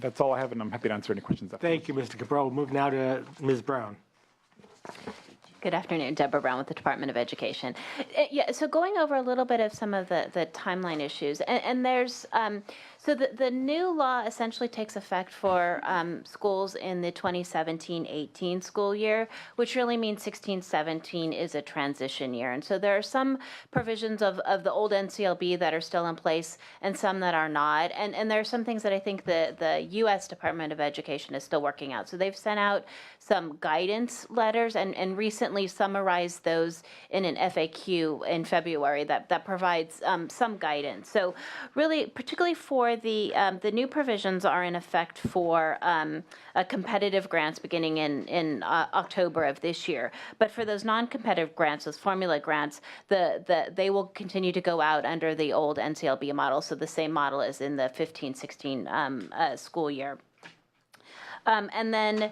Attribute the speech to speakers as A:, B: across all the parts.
A: That's all I have, and I'm happy to answer any questions.
B: Thank you, Mr. Cabral. We'll move now to Ms. Brown.
C: Good afternoon, Deborah Brown with the Department of Education. Yeah, so going over a little bit of some of the timeline issues, and there's, so the new law essentially takes effect for schools in the 2017-18 school year, which really means 16-17 is a transition year. And so there are some provisions of the old NCLB that are still in place and some that are not. And there are some things that I think the U.S. Department of Education is still working out. So they've sent out some guidance letters and recently summarized those in an FAQ in February that provides some guidance. So really, particularly for the new provisions are in effect for competitive grants beginning in October of this year. But for those non-competitive grants, those formula grants, they will continue to go out under the old NCLB model, so the same model as in the 15-16 school year. And then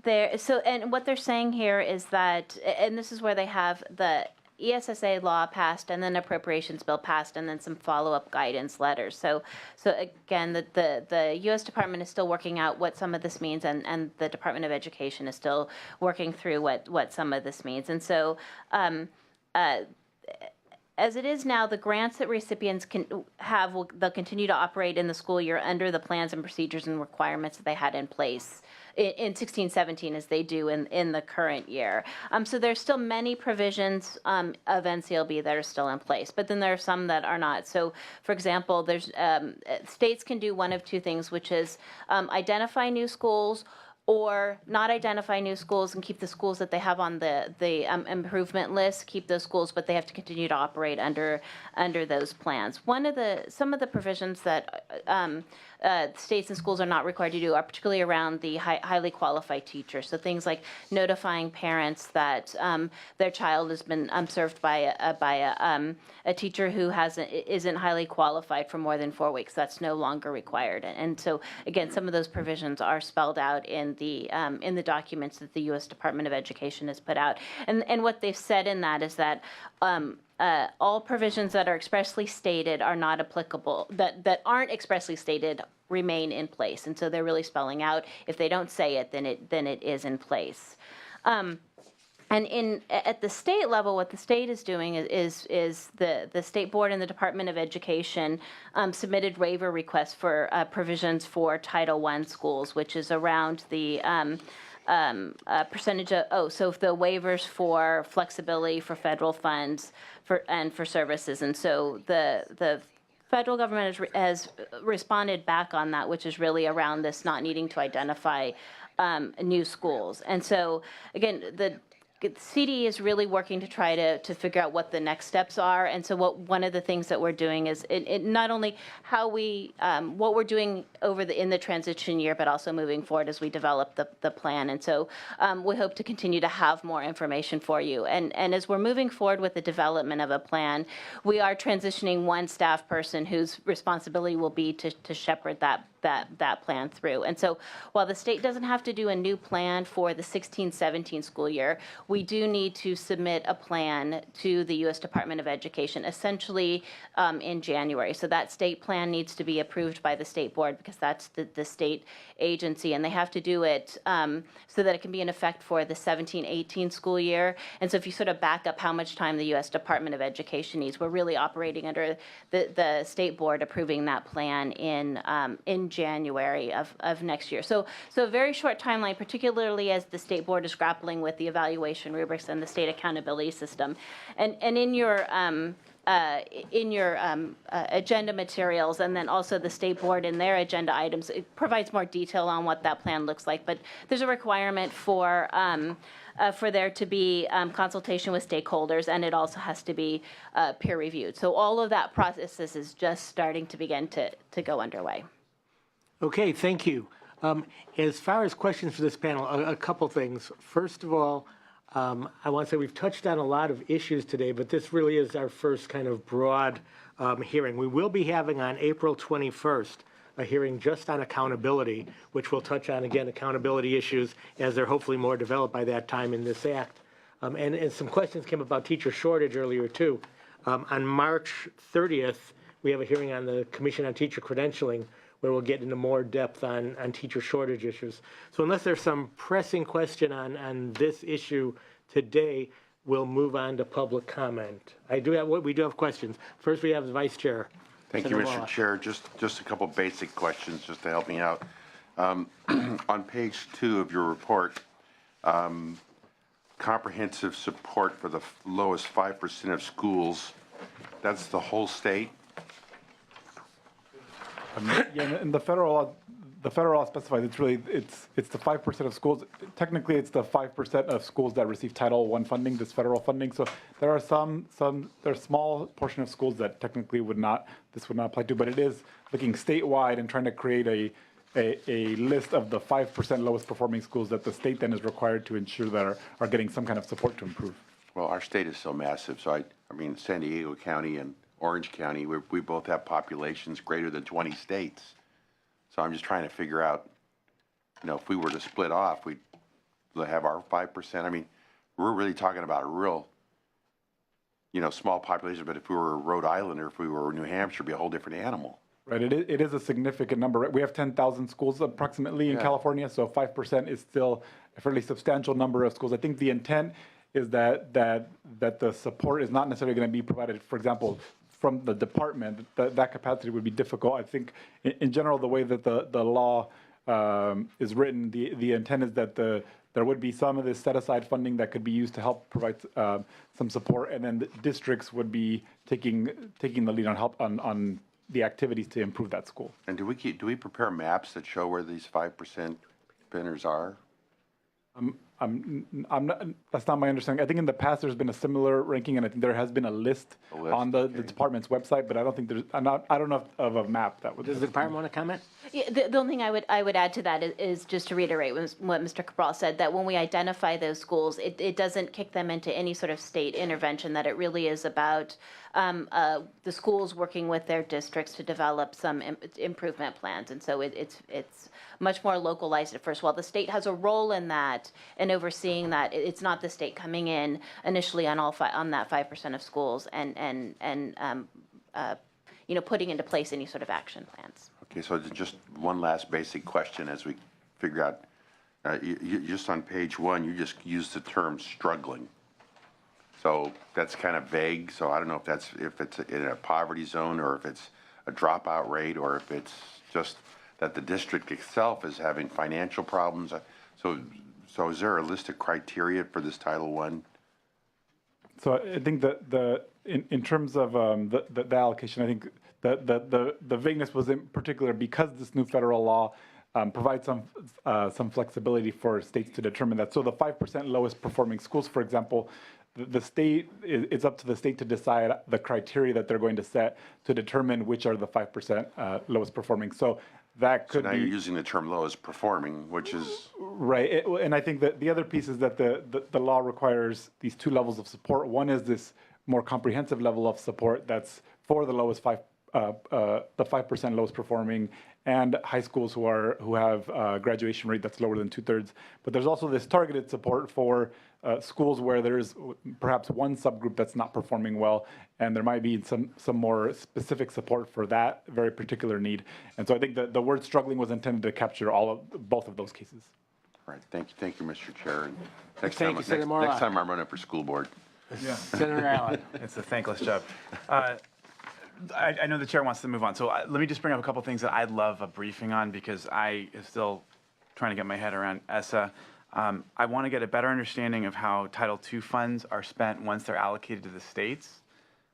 C: and what they're saying here is that, and this is where they have the ESSA law passed and then appropriations bill passed and then some follow-up guidance letters. So again, the U.S. Department is still working out what some of this means, and the Department of Education is still working through what some of this means. And so as it is now, the grants that recipients they'll continue to operate in the school year under the plans and procedures and requirements that they had in place in 16-17 as they do in the current year. So there's still many provisions of NCLB that are still in place, but then there are some that are not. So for example, there's states can do one of two things, which is identify new schools or not identify new schools and keep the schools that they have on the improvement list, keep those schools, but they have to continue to operate under those plans. Some of the provisions that states and schools are not required to do are particularly around the highly qualified teachers. So things like notifying parents that their child has been served by a teacher who isn't highly qualified for more than 4 weeks. That's no longer required. And so again, some of those provisions are spelled out in the documents that the U.S. Department of Education has put out. And what they've said in that is that all provisions that are expressly stated are not applicable, that aren't expressly stated remain in place. And so they're really spelling out, if they don't say it, then it is in place. And at the state level, what the state is doing is the state board and the Department of Education submitted waiver requests for provisions for Title I schools, which is around the percentage of, so the waivers for flexibility for federal funds and for services. And so the federal government has responded back on that, which is really around this not needing to identify new schools. And so again, the CD is really working to try to figure out what the next steps are. And so one of the things that we're doing is not only how what we're doing in the transition year, but also moving forward as we develop the plan. And so we hope to continue to have more information for you. And as we're moving forward with the development of a plan, we are transitioning one staff person whose responsibility will be to shepherd that plan through. And so while the state doesn't have to do a new plan for the 16-17 school year, we do need to submit a plan to the U.S. Department of Education, essentially in January. So that state plan needs to be approved by the state board because that's the state agency, and they have to do it so that it can be in effect for the 17-18 school year. And so if you sort of back up how much time the U.S. Department of Education needs, we're really operating under the state board approving that plan in January of next year. So a very short timeline, particularly as the state board is grappling with the evaluation rubrics and the state accountability system. And in your agenda materials, and then also the state board in their agenda items, it provides more detail on what that plan looks like. But there's a requirement for there to be consultation with stakeholders, and it also has to be peer reviewed. So all of that process is just starting to begin to go underway.
B: Okay, thank you. As far as questions for this panel, a couple things. First of all, I want to say we've touched on a lot of issues today, but this really is our first kind of broad hearing. We will be having on April 21st a hearing just on accountability, which will touch on, again, accountability issues as they're hopefully more developed by that time in this act. And some questions came about teacher shortage earlier, too. On March 30th, we have a hearing on the Commission on Teacher Credentialing, where we'll get into more depth on teacher shortage issues. So unless there's some pressing question on this issue today, we'll move on to public comment. We do have questions. First, we have the Vice Chair.
D: Thank you, Mr. Chair. Just a couple basic questions just to help me out. On page 2 of your report, comprehensive support for the lowest 5% of schools, that's the whole state?
A: Yeah, and the federal law specifies it's the 5% of schools. Technically, it's the 5% of schools that receive Title I funding, this federal funding. So there are there's small portion of schools that technically this would not apply to, but it is looking statewide and trying to create a list of the 5% lowest performing schools that the state then is required to ensure that are getting some kind of support to improve.
D: Well, our state is so massive. So I mean, San Diego County and Orange County, we both have populations greater than 20 states. So I'm just trying to figure out, if we were to split off, we'd have our 5%. I mean, we're really talking about a real, small population. But if we were Rhode Island or if we were New Hampshire, it'd be a whole different animal.
A: Right, it is a significant number. Right? We have 10,000 schools approximately in California, so 5% is still a fairly substantial number of schools. I think the intent is that the support is not necessarily going to be provided, for example, from the department. That capacity would be difficult. I think in general, the way that the law is written, the intent is that there would be some of this set-aside funding that could be used to help provide some support, and then the districts would be taking the lead on the activities to improve that school.
D: And do we prepare maps that show where these 5% spinners are?
A: That's not my understanding. I think in the past there's been a similar ranking, and I think there has been a list on the department's website, but I don't think I don't know of a map that would.
B: Does the department want to comment?
C: Yeah, the only thing I would add to that is just to reiterate what Mr. Cabral said, that when we identify those schools, it doesn't kick them into any sort of state intervention, that it really is about the schools working with their districts to develop some improvement plans. And so it's much more localized at first. While the state has a role in that and overseeing that, it's not the state coming in initially on that 5% of schools and putting into place any sort of action plans.
D: Okay, so just one last basic question as we figure out. You just on page 1, you just used the term struggling. So that's kind of vague. So I don't know if it's in a poverty zone, or if it's a dropout rate, or if it's just that the district itself is having financial problems. So is there a list of criteria for this Title I?
A: So I think that in terms of the allocation, I think the vagueness was in particular because this new federal law provides some flexibility for states to determine that. So the 5% lowest performing schools, for example, the state, it's up to the state to decide the criteria that they're going to set to determine which are the 5% lowest performing. So that could
D: so now
A: be,
D: you're using the term lowest performing, which is
A: right. And I think that the other piece is that the law requires these 2 levels of support. One is this more comprehensive level of support that's for the lowest the 5% lowest performing, and high schools who have a graduation rate that's lower than 2/3. But there's also this targeted support for schools where there's perhaps one subgroup that's not performing well, and there might be some more specific support for that very particular need. And so I think the word struggling was intended to capture both of those cases.
D: all right. Thank you, Mr. Chair. And next
B: Thank you, Senator Morlock.
D: next time I'm running for school board.
E: Yeah,
B: Senator Allen.
E: it's a thankless job. I know the chair wants to move on, so let me just bring up a couple things that I'd love a briefing on, because I am still trying to get my head around ESSA. I want to get a better understanding of how Title II funds are spent once they're allocated to the states.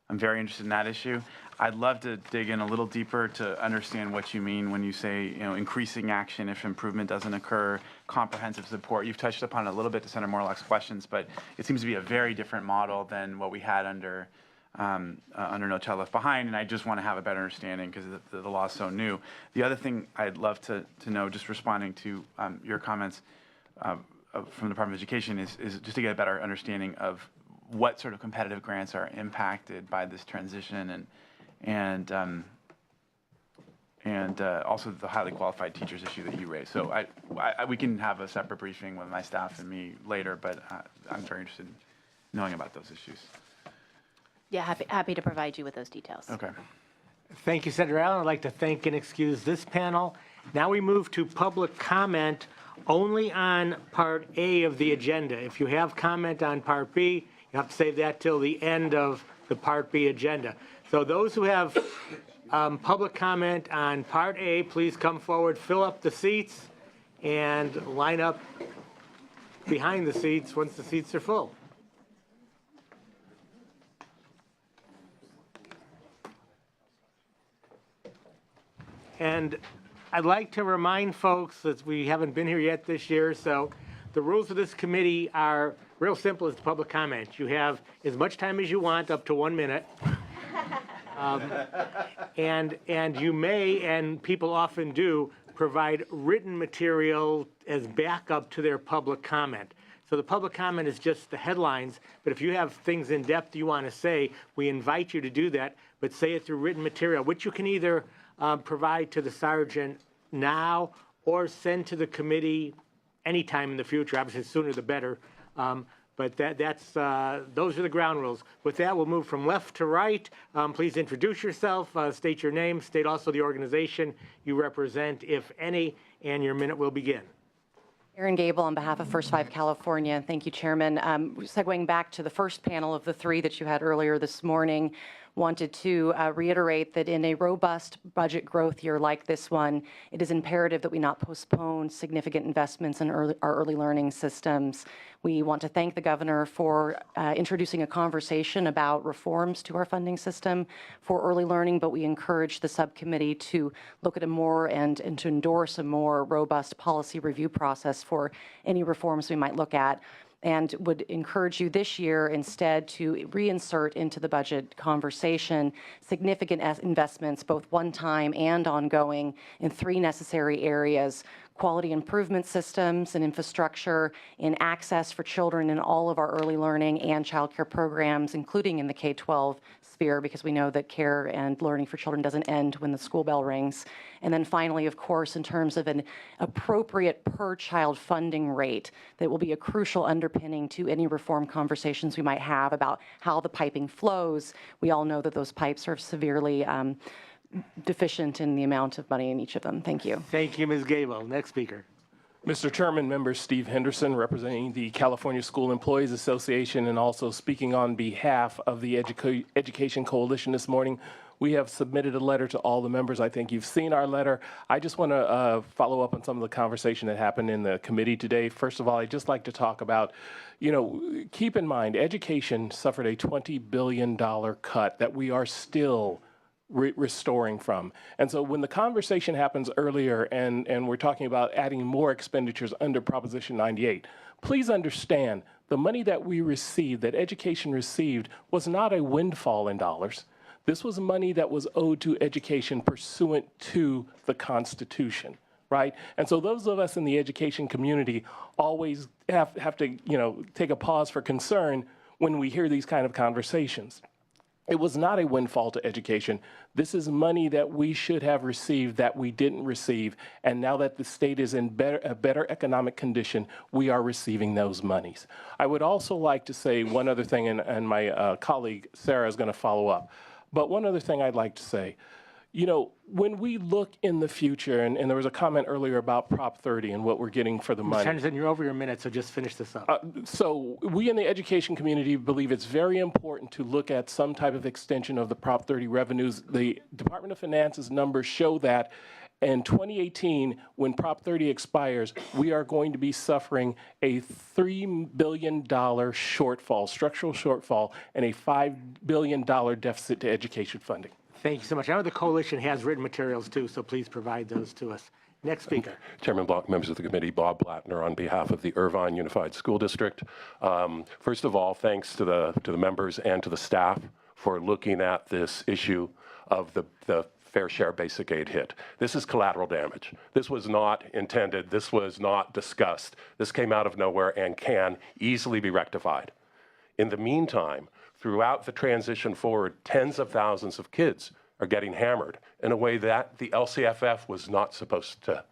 E: I'm very interested in that issue. I'd love to dig in a little deeper to understand what you mean when you say, increasing action if improvement doesn't occur, comprehensive support. You've touched upon it a little bit to Senator Morlock's questions, but it seems to be a very different model than what we had under No Child Left Behind, and I just want to have a better understanding because the law is so new. The other thing I'd love to know, just responding to your comments from the Department of Education, is just to get a better understanding of what sort of competitive grants are impacted by this transition, and also the highly qualified teachers issue that you raised. So we can have a separate briefing with my staff and me later, but I'm very interested in knowing about those issues.
C: Yeah, happy to provide you with those details.
E: Okay.
B: Thank you, Senator Allen. I'd like to thank and excuse this panel. Now we move to public comment only on Part A of the agenda. If you have comment on Part B, you have to save that till the end of the Part B agenda. So those who have public comment on Part A, please come forward, fill up the seats, and line up behind the seats once the seats are full. And I'd like to remind folks that we haven't been here yet this year, so the rules of this committee are real simple as public comment. You have as much time as you want, up to 1 minute. And you may, and people often do, provide written material as backup to their public comment. So the public comment is just the headlines, but if you have things in depth you want to say, we invite you to do that, but say it through written material, which you can either provide to the sergeant now or send to the committee anytime in the future. Obviously, the sooner the better. But those are the ground rules. With that, we'll move from left to right. Please introduce yourself, state your name, state also the organization you represent, if any, and your minute will begin.
F: Erin Gable on behalf of First Five California. Thank you, Chairman. Segueing back to the first panel of the three that you had earlier this morning, wanted to reiterate that in a robust budget growth year like this one, it is imperative that we not postpone significant investments in our early learning systems. We want to thank the governor for introducing a conversation about reforms to our funding system for early learning, but we encourage the subcommittee to look at a more and to endorse a more robust policy review process for any reforms we might look at, and would encourage you this year instead to reinsert into the budget conversation significant investments, both one-time and ongoing, in three necessary areas: quality improvement systems and infrastructure, in access for children in all of our early learning and child care programs, including in the K-12 sphere, because we know that care and learning for children doesn't end when the school bell rings. And then finally, of course, in terms of an appropriate per-child funding rate that will be a crucial underpinning to any reform conversations we might have about how the piping flows. We all know that those pipes are severely deficient in the amount of money in each of them. Thank you.
B: Thank you, Ms. Gable. Next speaker.
G: Mr. Chairman, members, Steve Henderson, representing the California School Employees Association and also speaking on behalf of the Education Coalition this morning. We have submitted a letter to all the members. I think you've seen our letter. I just want to follow up on some of the conversation that happened in the committee today. First of all, I'd just like to talk about, keep in mind, education suffered a $20 billion cut that we are still restoring from. And so when the conversation happens earlier and we're talking about adding more expenditures under Proposition 98, please understand the money that we received, that education received, was not a windfall in dollars. This was money that was owed to education pursuant to the Constitution, right? And so those of us in the education community always have to, take a pause for concern when we hear these kind of conversations. It was not a windfall to education. This is money that we should have received that we didn't receive. And now that the state is in a better economic condition, we are receiving those monies. I would also like to say one other thing, and my colleague Sarah is going to follow up. But one other thing I'd like to say, when we look in the future, and there was a comment earlier about Prop 30 and what we're getting for the money.
B: Mr. Henderson, you're over your minute, so just finish this up.
G: So we in the education community believe it's very important to look at some type of extension of the Prop 30 revenues. The Department of Finance's numbers show that in 2018, when Prop 30 expires, we are going to be suffering a $3 billion shortfall, structural shortfall, and a $5 billion deficit to education funding.
B: Thank you so much. I know the coalition has written materials too, so please provide those to us. Next speaker.
H: Chairman Block, members of the committee, Bob Blattner on behalf of the Irvine Unified School District. First of all, thanks to the members and to the staff for looking at this issue of the fair share basic aid hit. This is collateral damage. This was not intended. This was not discussed. This came out of nowhere and can easily be rectified. In the meantime, throughout the transition forward, tens of thousands of kids are getting hammered in a way that the LCFF was not supposed to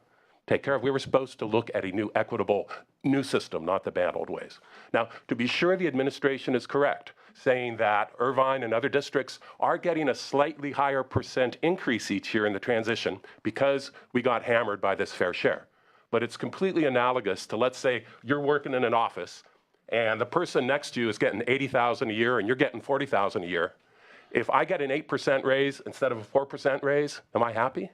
H: take care of. We were supposed to look at a new, equitable, new system, not the bad old ways. Now, to be sure the administration is correct, saying that Irvine and other districts are getting a slightly higher % increase each year in the transition because we got hammered by this fair share. But it's completely analogous to, let's say you're working in an office and the person next to you is getting $80,000 a year and you're getting $40,000 a year. If I get an 8% raise instead of a 4% raise, am I happy?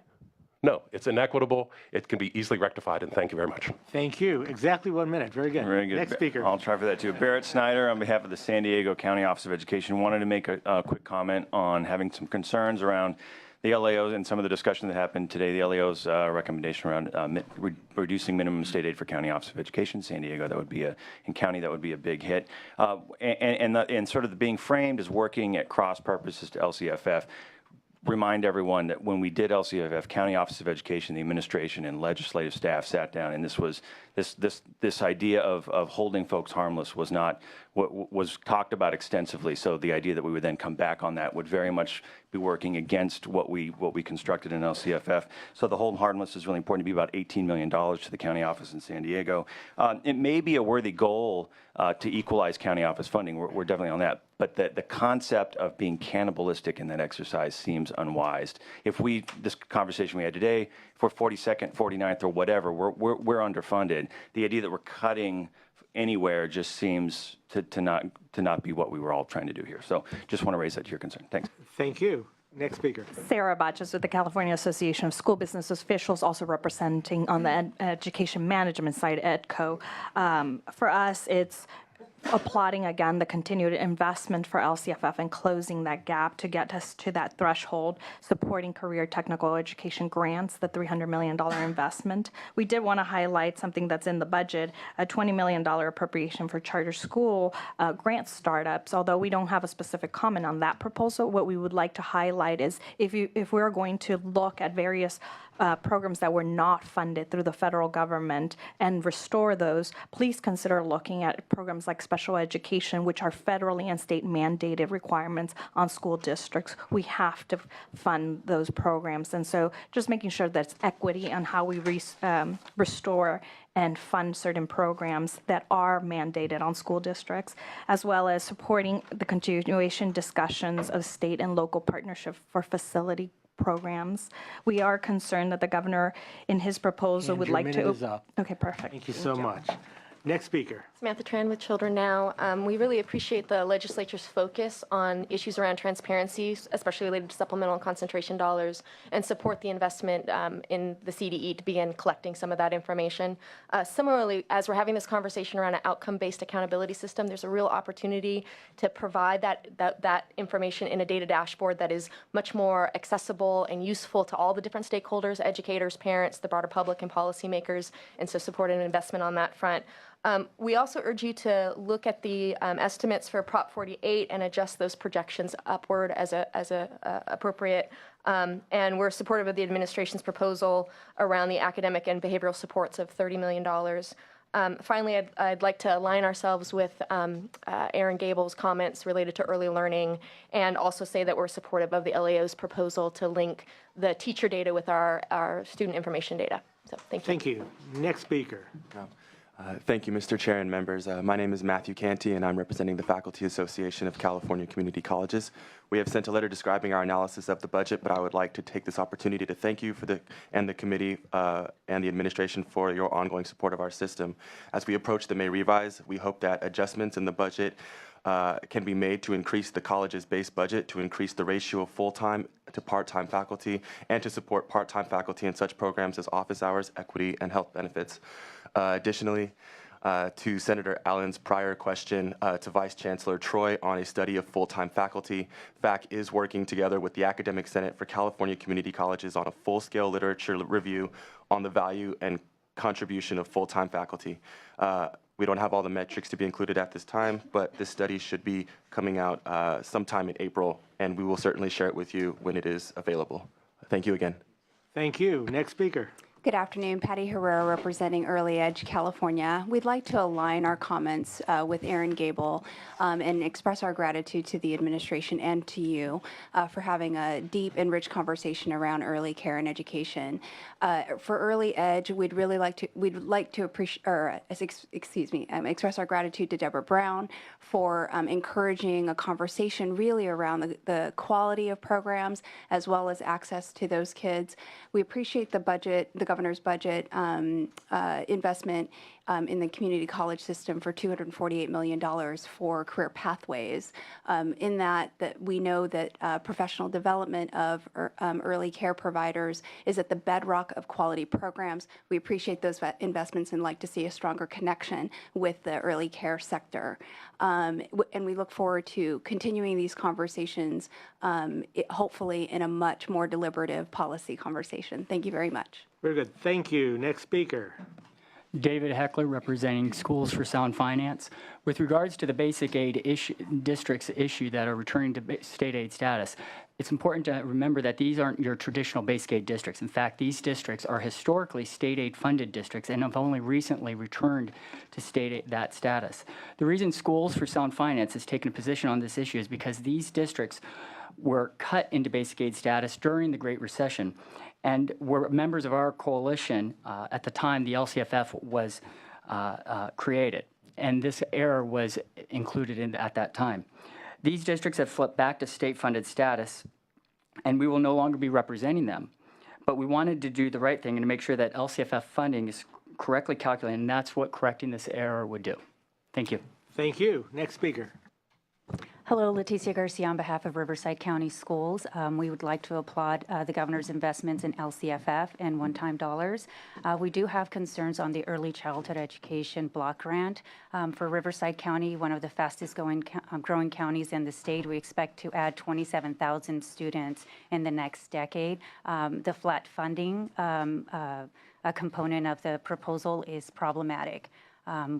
H: No, it's inequitable. It can be easily rectified, and thank you very much.
B: Thank you. Exactly 1 minute. Very good.
I: Very good.
B: Next speaker.
I: I'll try for that too. Barrett Snyder, on behalf of the San Diego County Office of Education, wanted to make a quick comment on having some concerns around the LAOs and some of the discussion that happened today. The LAO's recommendation around reducing minimum state aid for County Office of Education, San Diego. That would be in county, that would be a big hit. And sort of being framed as working at cross purposes to LCFF. Remind everyone that when we did LCFF, County Office of Education, the administration and legislative staff sat down, and this idea of holding folks harmless was not what was talked about extensively. So the idea that we would then come back on that would very much be working against what we constructed in LCFF. So the hold harmless is really important to be about $18 million to the county office in San Diego. It may be a worthy goal to equalize county office funding. We're definitely on that. But the concept of being cannibalistic in that exercise seems unwise. This conversation we had today, if we're 42nd, 49th, or whatever, we're underfunded. The idea that we're cutting anywhere just seems to not be what we were all trying to do here. So just want to raise that to your concern. Thanks.
B: Thank you. Next speaker.
J: Sarah Botches with the California Association of School Business Officials, also representing on the education management side, EDCO. For us, it's applauding again the continued investment for LCFF and closing that gap to get us to that threshold, supporting career technical education grants, the $300 million investment. We did want to highlight something that's in the budget, a $20 million appropriation for charter school grant startups. Although we don't have a specific comment on that proposal, what we would like to highlight is if we're going to look at various programs that were not funded through the federal government and restore those, please consider looking at programs like special education, which are federally and state mandated requirements on school districts. We have to fund those programs. And so just making sure that it's equity on how we restore and fund certain programs that are mandated on school districts, as well as supporting the continuation discussions of state and local partnership for facility programs. We are concerned that the governor, in his proposal, would like to.
B: Your minute is up.
J: Okay, perfect.
B: Thank you so much. Next speaker.
K: Samantha Tran with Children Now. We really appreciate the legislature's focus on issues around transparency, especially related to supplemental and concentration dollars, and support the investment in the CDE to begin collecting some of that information. Similarly, as we're having this conversation around an outcome-based accountability system, there's a real opportunity to provide that information in a data dashboard that is much more accessible and useful to all the different stakeholders, educators, parents, the broader public, and policymakers, and so support an investment on that front. We also urge you to look at the estimates for Prop 48 and adjust those projections upward as appropriate. And we're supportive of the administration's proposal around the academic and behavioral supports of $30 million. Finally, I'd like to align ourselves with Aaron Gable's comments related to early learning, and also say that we're supportive of the LAO's proposal to link the teacher data with our student information data. So thank you.
B: Thank you. Next speaker.
L: Thank you, Mr. Chair and members. My name is Matthew Canty, and I'm representing the Faculty Association of California Community Colleges. We have sent a letter describing our analysis of the budget, but I would like to take this opportunity to thank you and the committee and the administration for your ongoing support of our system. As we approach the May revise, we hope that adjustments in the budget can be made to increase the college's base budget, to increase the ratio of full-time to part-time faculty, and to support part-time faculty in such programs as office hours, equity, and health benefits. Additionally, to Senator Allen's prior question to Vice Chancellor Troy on a study of full-time faculty, FAC is working together with the Academic Senate for California Community Colleges on a full-scale literature review on the value and contribution of full-time faculty. We don't have all the metrics to be included at this time, but this study should be coming out sometime in April, and we will certainly share it with you when it is available. Thank you again.
B: Thank you. Next speaker.
M: Good afternoon, Patty Herrera representing Early Edge California. We'd like to align our comments with Aaron Gable and express our gratitude to the administration and to you for having a deep and rich conversation around early care and education. For Early Edge, we'd like to appreciate, or express our gratitude to Deborah Brown for encouraging a conversation really around the quality of programs as well as access to those kids. We appreciate the budget, the governor's budget investment in the community college system for $248 million for career pathways. In that we know that professional development of early care providers is at the bedrock of quality programs. We appreciate those investments and like to see a stronger connection with the early care sector. And we look forward to continuing these conversations, hopefully in a much more deliberative policy conversation. Thank you very much.
B: Very good. Thank you. Next speaker.
N: David Heckler, representing Schools for Sound Finance. With regards to the basic aid districts issue that are returning to state aid status, it's important to remember that these aren't your traditional basic aid districts. In fact, these districts are historically state aid funded districts and have only recently returned to state aid that status. The reason Schools for Sound Finance has taken a position on this issue is because these districts were cut into basic aid status during the Great Recession and were members of our coalition at the time the LCFF was created. And this error was included at that time. These districts have flipped back to state-funded status, and we will no longer be representing them. But we wanted to do the right thing and to make sure that LCFF funding is correctly calculated, and that's what correcting this error would do. Thank you.
B: Thank you. Next speaker.
O: Hello, Leticia Garcia on behalf of Riverside County Schools. We would like to applaud the governor's investments in LCFF and one-time dollars. We do have concerns on the early childhood education block grant. For Riverside County, one of the fastest growing counties in the state, we expect to add 27,000 students in the next decade. The flat funding a component of the proposal is problematic.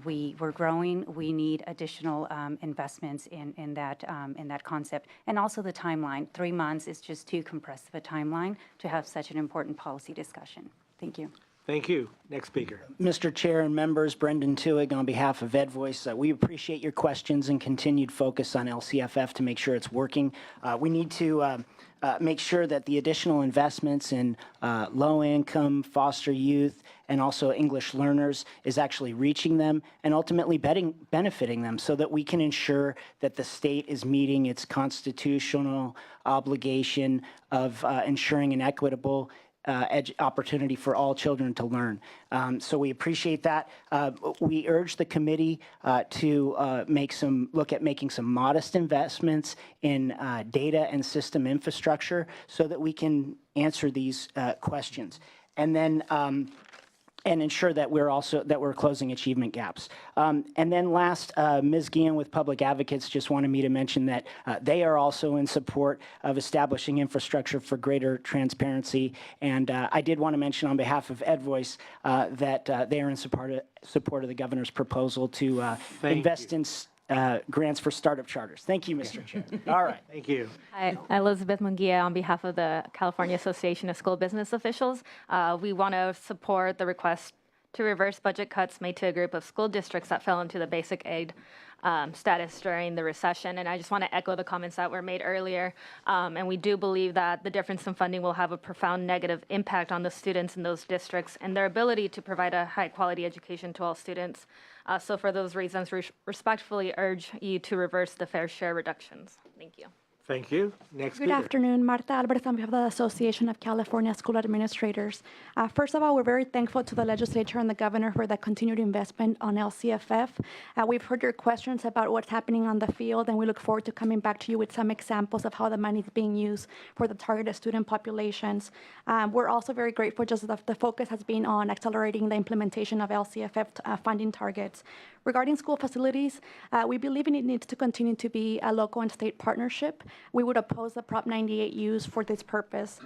O: We're growing. We need additional investments in that concept, and also the timeline. 3 months is just too compressed of a timeline to have such an important policy discussion. Thank you.
B: Thank you. Next speaker.
P: Mr. Chair and members, Brendan Tuig on behalf of EdVoice. We appreciate your questions and continued focus on LCFF to make sure it's working. We need to make sure that the additional investments in low-income, foster youth, and also English learners is actually reaching them and ultimately benefiting them so that we can ensure that the state is meeting its constitutional obligation of ensuring an equitable opportunity for all children to learn. So we appreciate that. We urge the committee to look at making some modest investments in data and system infrastructure so that we can answer these questions. And then and ensure that we're closing achievement gaps. And then last, Ms. Guillen with Public Advocates just wanted me to mention that they are also in support of establishing infrastructure for greater transparency. And I did want to mention on behalf of EdVoice that they are in support of the governor's proposal to invest in grants for startup charters. Thank you, Mr. Chair. All right.
B: Thank you.
Q: Hi, Elizabeth Munguia on behalf of the California Association of School Business Officials. We want to support the request to reverse budget cuts made to a group of school districts that fell into the basic aid status during the recession. And I just want to echo the comments that were made earlier. And we do believe that the difference in funding will have a profound negative impact on the students in those districts and their ability to provide a high quality education to all students. So for those reasons, we respectfully urge you to reverse the fair share reductions. Thank you.
B: Thank you. Next
R: Good
B: speaker.
R: afternoon. Marta Alvarez on behalf of the Association of California School Administrators. First of all, we're very thankful to the legislature and the governor for the continued investment on LCFF. We've heard your questions about what's happening on the field, and we look forward to coming back to you with some examples of how the money is being used for the targeted student populations. We're also very grateful just that the focus has been on accelerating the implementation of LCFF funding targets. Regarding school facilities, we believe it needs to continue to be a local and state partnership. We would oppose the Prop 98 use for this purpose.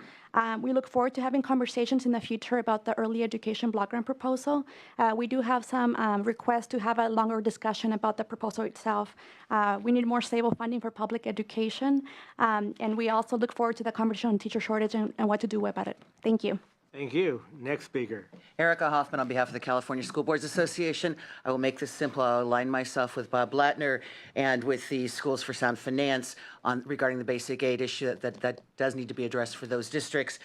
R: We look forward to having conversations in the future about the early education block grant proposal. We do have some requests to have a longer discussion about the proposal itself. We need more stable funding for public education. And we also look forward to the conversation on teacher shortage and what to do about it. Thank you.
B: Thank you. Next speaker.
S: Erica Hoffman on behalf of the California School Boards Association. I will make this simple. I'll align myself with Bob Blattner and with the Schools for Sound Finance regarding the basic aid issue that does need to be addressed for those districts.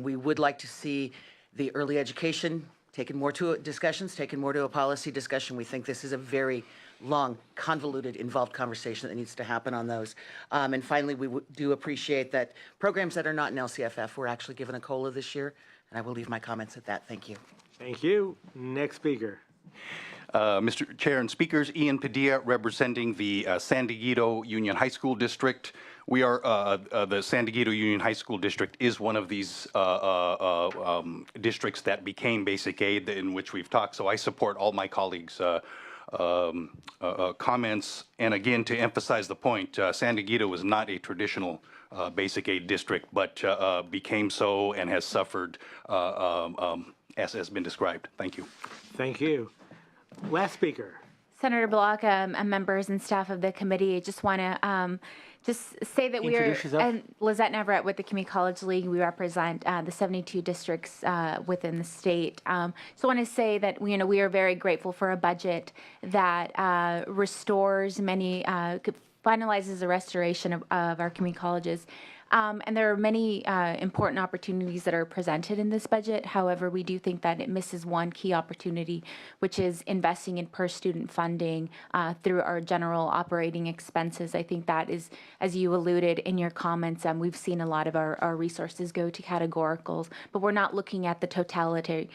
S: We would like to see the early education taken more to a policy discussion. We think this is a very long, convoluted, involved conversation that needs to happen on those. And finally, we do appreciate that programs that are not in LCFF were actually given a COLA this year. And I will leave my comments at that. Thank you.
B: Thank you. Next speaker.
T: Mr. Chair and speakers, Ian Padilla representing the San Diego Union High School District. We are, the San Diego Union High School District is one of these districts that became basic aid in which we've talked. So I support all my colleagues' comments. And again, to emphasize the point, San Diego was not a traditional basic aid district, but became so and has suffered as has been described. Thank you.
B: Thank you. Last speaker.
U: Senator Block, members and staff of the committee, I just want to just say that we are, and Lizette Navarrete with the Community College League, we represent the 72 districts within the state. So I want to say that we are very grateful for a budget that restores many, finalizes the restoration of our community colleges. And there are many important opportunities that are presented in this budget. However, we do think that it misses one key opportunity, which is investing in per-student funding through our general operating expenses. I think that is, as you alluded in your comments, we've seen a lot of our resources go to categoricals, but we're not looking at the totality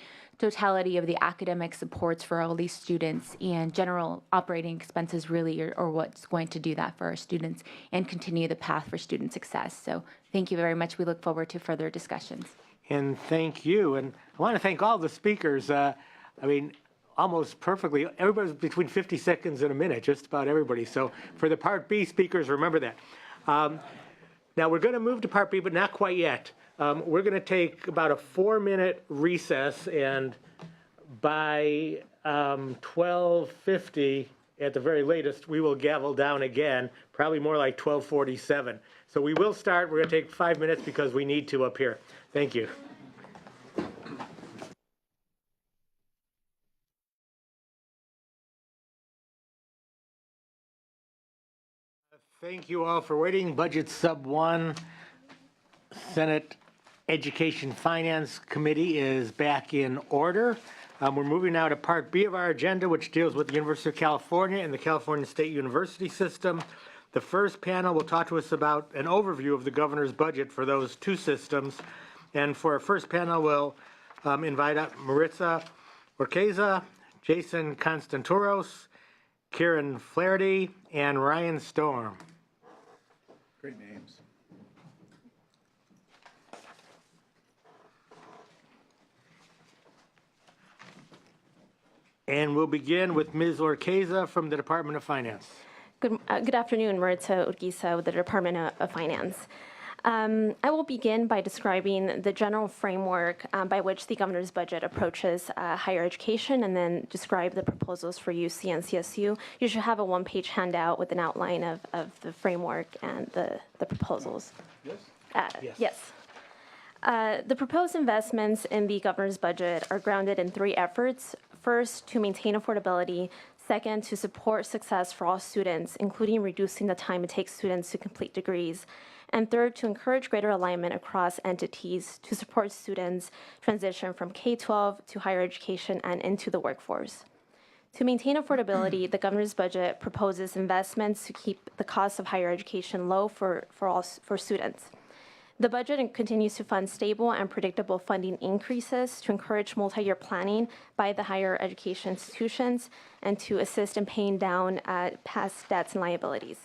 U: of the academic supports for all these students, and general operating expenses really are what's going to do that for our students and continue the path for student success. So thank you very much. We look forward to further discussions.
B: And thank you. And I want to thank all the speakers. I mean, almost perfectly, everybody's between 50 seconds and a minute, just about everybody. So for the Part B speakers, remember that. Now we're going to move to Part B, but not quite yet. We're going to take about a 4-minute recess, and by 12:50 at the very latest, we will gavel down again, probably more like 12:47. So we will start. We're going to take 5 minutes because we need to up here. Thank you. Thank you all for waiting. Budget Sub 1, Senate Education Finance Committee is back in order. We're moving now to Part B of our agenda, which deals with the University of California and the California State University system. The first panel will talk to us about an overview of the governor's budget for those two systems. And for our first panel, we'll invite up Maritza Orqueza, Jason Constanturos, Kieran Flaherty, and Ryan Storm.
A: Great names.
B: And we'll begin with Ms. Orqueza from the Department of Finance.
K: Good afternoon, Maritza Urquiza with the Department of Finance. I will begin by describing the general framework by which the governor's budget approaches higher education, and then describe the proposals for UC and CSU. You should have a one-page handout with an outline of the framework and the proposals. Yes? Yes. The proposed investments in the governor's budget are grounded in 3 efforts. First, to maintain affordability. Second, to support success for all students, including reducing the time it takes students to complete degrees. And third, to encourage greater alignment across entities to support students transition from K-12 to higher education and into the workforce. To maintain affordability, the governor's budget proposes investments to keep the cost of higher education low for students. The budget continues to fund stable and predictable funding increases to encourage multi-year planning by the higher education institutions and to assist in paying down past debts and liabilities.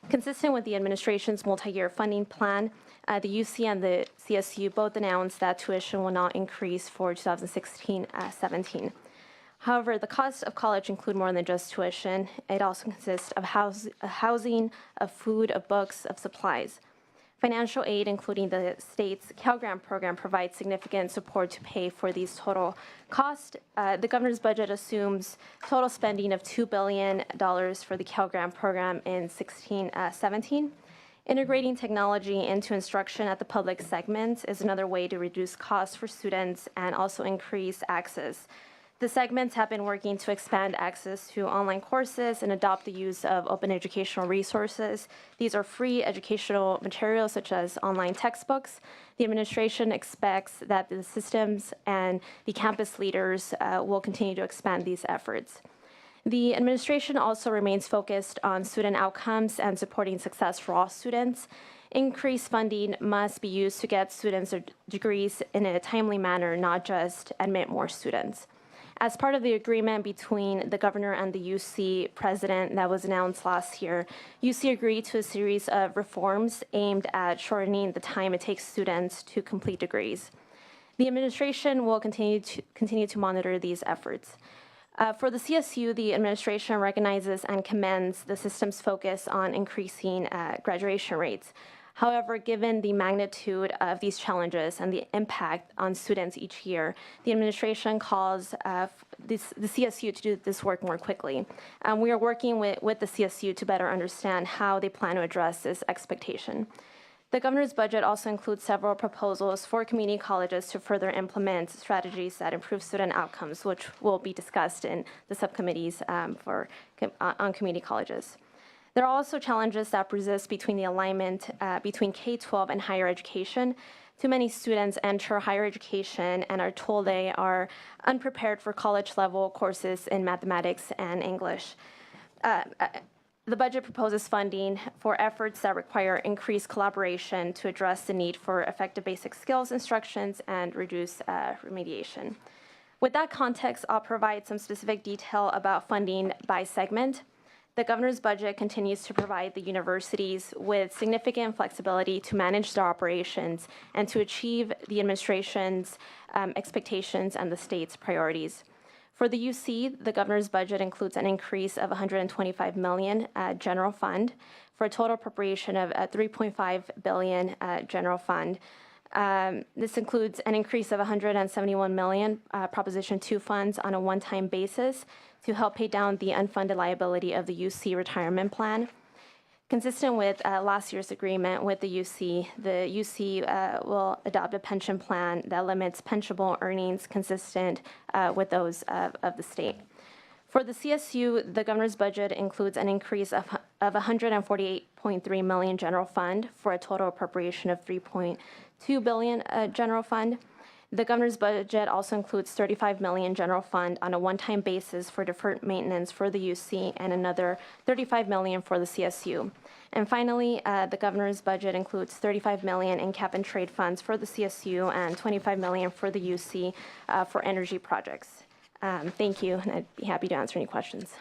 K: Consistent with the administration's multi-year funding plan, the UC and the CSU both announced that tuition will not increase for 2016-17. However, the costs of college include more than just tuition. It also consists of housing, of food, of books, of supplies. Financial aid, including the state's Cal Grant program, provides significant support to pay for these total costs. The governor's budget assumes total spending of $2 billion for the Cal Grant program in 16-17.
J: Integrating technology into instruction at the public segments is another way to reduce costs for students and also increase access. The segments have been working to expand access to online courses and adopt the use of open educational resources. These are free educational materials such as online textbooks. The administration expects that the systems and the campus leaders will continue to expand these efforts. The administration also remains focused on student outcomes and supporting success for all students. Increased funding must be used to get students their degrees in a timely manner, not just admit more students. As part of the agreement between the governor and the UC president that was announced last year, UC agreed to a series of reforms aimed at shortening the time it takes students to complete degrees. The administration will continue to monitor these efforts. For the CSU, the administration recognizes and commends the system's focus on increasing graduation rates. However, given the magnitude of these challenges and the impact on students each year, the administration calls the CSU to do this work more quickly. We are working with the CSU to better understand how they plan to address this expectation. The governor's budget also includes several proposals for community colleges to further implement strategies that improve student outcomes, which will be discussed in the subcommittees on community colleges. There are also challenges that persist between the alignment between K-12 and higher education. Too many students enter higher education and are told they are unprepared for college-level courses in mathematics and English. The budget proposes funding for efforts that require increased collaboration to address the need for effective basic skills instructions and reduce remediation. With that context, I'll provide some specific detail about funding by segment. The governor's budget continues to provide the universities with significant flexibility to manage their operations and to achieve the administration's expectations and the state's priorities. For the UC, the governor's budget includes an increase of $125 million general fund for a total appropriation of $3.5 billion general fund. This includes an increase of $171 million Proposition 2 funds on a one-time basis to help pay down the unfunded liability of the UC retirement plan. Consistent with last year's agreement with the UC will adopt a pension plan that limits pensionable earnings consistent with those of the state. For the CSU, the governor's budget includes an increase of $148.3 million general fund for a total appropriation of $3.2 billion general fund. The governor's budget also includes $35 million general fund on a one-time basis for deferred maintenance for the UC and another $35 million for the CSU. And finally, the governor's budget includes $35 million in cap and trade funds for the CSU and $25 million for the UC for energy projects. Thank you, and I'd be happy to answer any questions.